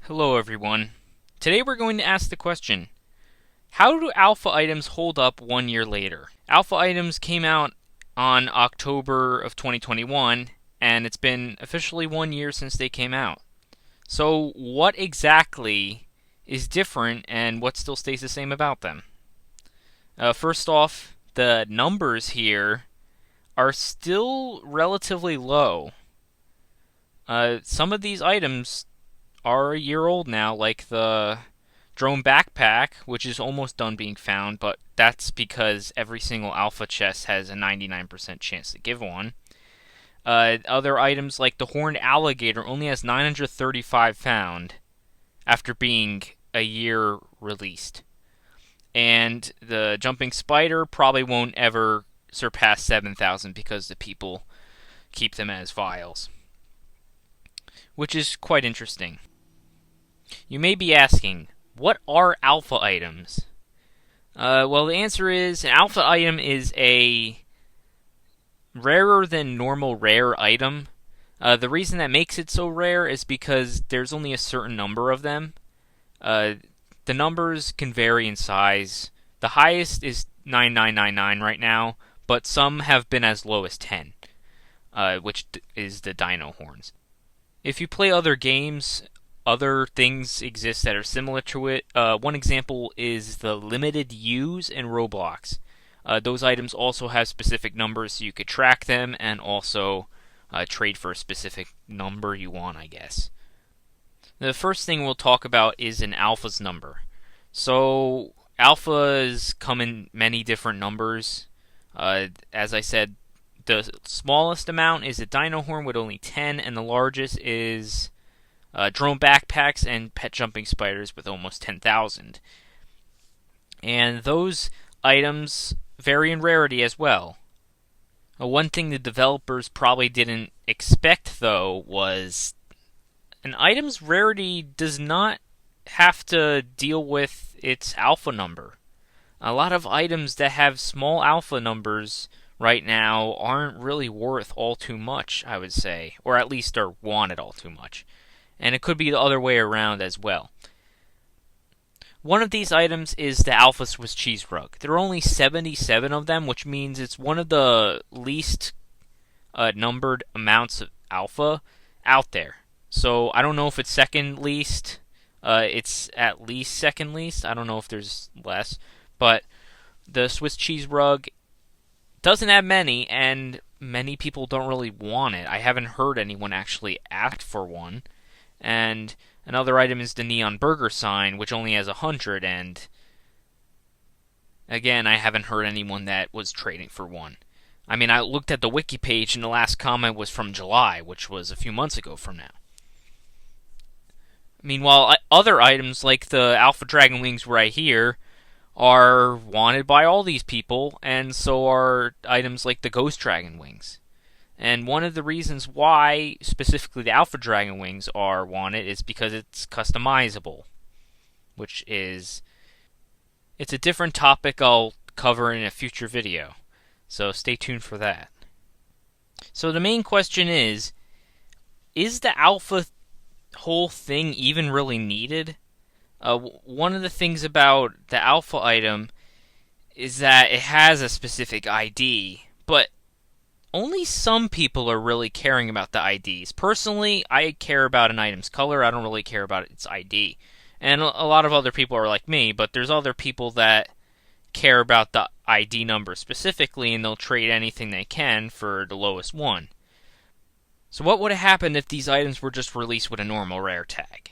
Hello everyone. Today we're going to ask the question, how do alpha items hold up 1 year later? Alpha items came out on October of 2021, and it's been officially 1 year since they came out. So what exactly is different and what still stays the same about them? First off, the numbers here are still relatively low. Some of these items are a year old now, like the drone backpack, which is almost done being found, but that's because every single alpha chest has a 99% chance to give one. Other items like the horned alligator only has 935 found after being a year released. And the jumping spider probably won't ever surpass 7,000 because the people keep them as vials, which is quite interesting. You may be asking, what are alpha items? Well, the answer is an alpha item is a rarer than normal rare item. The reason that makes it so rare is because there's only a certain number of them. The numbers can vary in size. The highest is 9999 right now, but some have been as low as 10, which is the dino horns. If you play other games, other things exist that are similar to it. One example is the limited U's in Roblox. Those items also have specific numbers so you could track them and also trade for a specific number you want, I guess. The first thing we'll talk about is an alpha's number. So, alphas come in many different numbers. As I said, the smallest amount is a dino horn with only 10, and the largest is drone backpacks and pet jumping spiders with almost 10,000. And those items vary in rarity as well. One thing the developers probably didn't expect, though, was an item's rarity does not have to deal with its alpha number. A lot of items that have small alpha numbers right now aren't really worth all too much, I would say, or at least are wanted all too much. And it could be the other way around as well. One of these items is the Alpha Swiss Cheese Rug. There are only 77 of them, which means it's one of the least numbered amounts of alpha out there. So I don't know if it's second least. It's at least second least. I don't know if there's less. But the Swiss Cheese Rug doesn't have many, and many people don't really want it. I haven't heard anyone actually ask for one. And another item is the Neon Burger sign, which only has 100, and again, I haven't heard anyone that was trading for one. I mean, I looked at the wiki page, and the last comment was from July, which was a few months ago from now. Meanwhile, other items like the Alpha Dragon Wings right here are wanted by all these people, and so are items like the Ghost Dragon Wings. And one of the reasons why specifically the Alpha Dragon Wings are wanted is because it's customizable, which is it's a different topic I'll cover in a future video. So stay tuned for that. So the main question is the alpha whole thing even really needed? One of the things about the alpha item is that it has a specific ID, but only some people are really caring about the IDs. Personally, I care about an item's color. I don't really care about its ID. And a lot of other people are like me, but there's other people that care about the ID number specifically, and they'll trade anything they can for the lowest one. So what would have happened if these items were just released with a normal rare tag?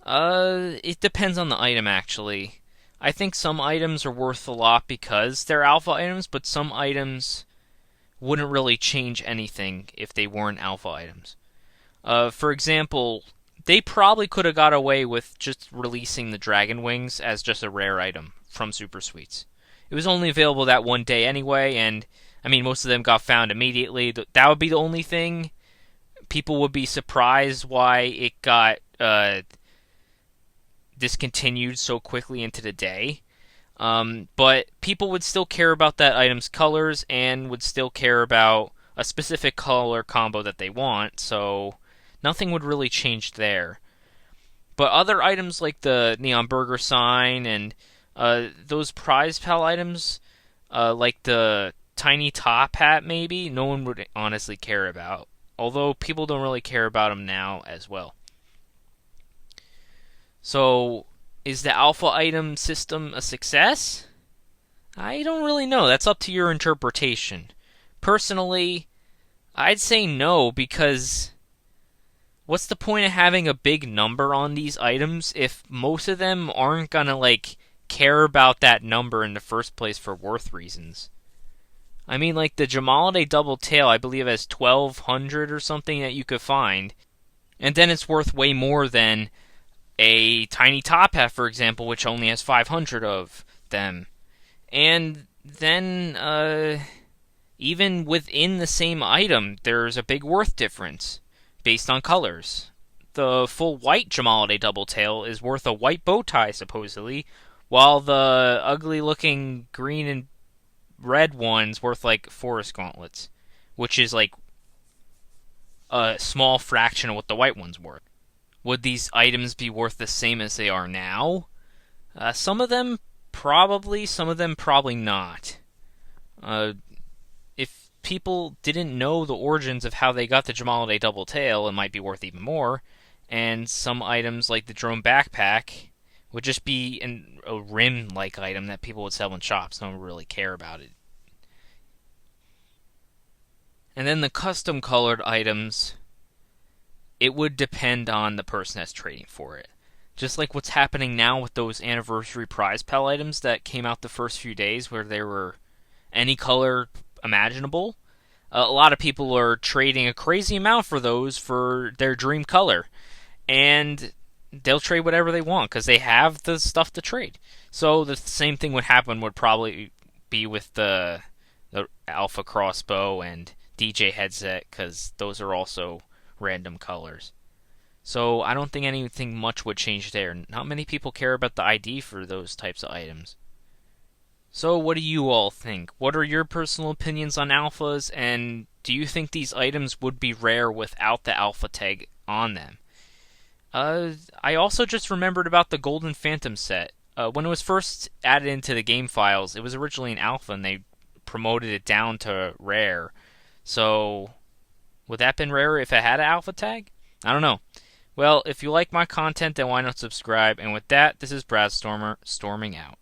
It depends on the item, actually. I think some items are worth a lot because they're alpha items, but some items wouldn't really change anything if they weren't alpha items. For example, they probably could have got away with just releasing the Dragon Wings as just a rare item from Super Sweets. It was only available that one day anyway, and I mean, most of them got found immediately. That would be the only thing. People would be surprised why it got discontinued so quickly into the day. But people would still care about that item's colors and would still care about a specific color combo that they want, so nothing would really change there. But other items like the Neon Burger sign and those prize pal items, like the tiny top hat, maybe no one would honestly care about. Although people don't really care about them now as well. So, is the alpha item system a success? I don't really know. That's up to your interpretation. Personally, I'd say no, because what's the point of having a big number on these items if most of them aren't gonna, like, care about that number in the first place for worth reasons? I mean, like, the Jamalade Double Tail, I believe, has 1,200 or something that you could find, and then it's worth way more than a Tiny Top Hat, for example, which only has 500 of them. And then, even within the same item, there's a big worth difference based on colors. The full white Jamalade Double Tail is worth a white bow tie, supposedly, while the ugly looking green and red one's worth like forest gauntlets, which is like a small fraction of what the white one's worth. Would these items be worth the same as they are now? Some of them probably, some of them probably not. If people didn't know the origins of how they got the Jamalade Double Tail, it might be worth even more. And some items like the drone backpack would just be a rim-like item that people would sell in shops. No one would really care about it. And then the custom colored items, it would depend on the person that's trading for it. Just like what's happening now with those anniversary prize pal items that came out the first few days where they were any color imaginable. A lot of people are trading a crazy amount for those for their dream color. And they'll trade whatever they want because they have the stuff to trade. So the same thing would probably be with the Alpha crossbow and DJ headset, because those are also random colors. So I don't think anything much would change there. Not many people care about the ID for those types of items. So what do you all think? What are your personal opinions on alphas, and do you think these items would be rare without the alpha tag on them? I also just remembered about the Golden Phantom set. When it was first added into the game files, it was originally an alpha, and they promoted it down to rare. So, would that have been rarer if it had an alpha tag? I don't know. Well, if you like my content, then why not subscribe? And with that, this is Brad Stormer, storming out.